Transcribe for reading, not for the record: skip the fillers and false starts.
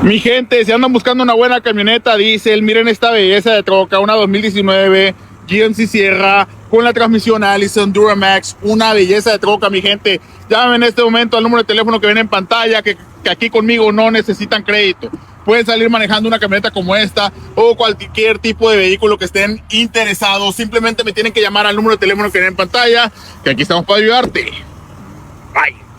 Mi gente, si andan buscando una buena camioneta diésel, miren esta belleza de troca, una 2019 GMC Sierra con la transmisión Allison Duramax, una belleza de troca, mi gente. Llamen en este momento al número de teléfono que ven en pantalla, que aquí conmigo no necesitan crédito. Pueden salir manejando una camioneta como esta o cualquier tipo de vehículo que estén interesados. Simplemente me tienen que llamar al número de teléfono que ven en pantalla, que aquí estamos para ayudarte. Bye.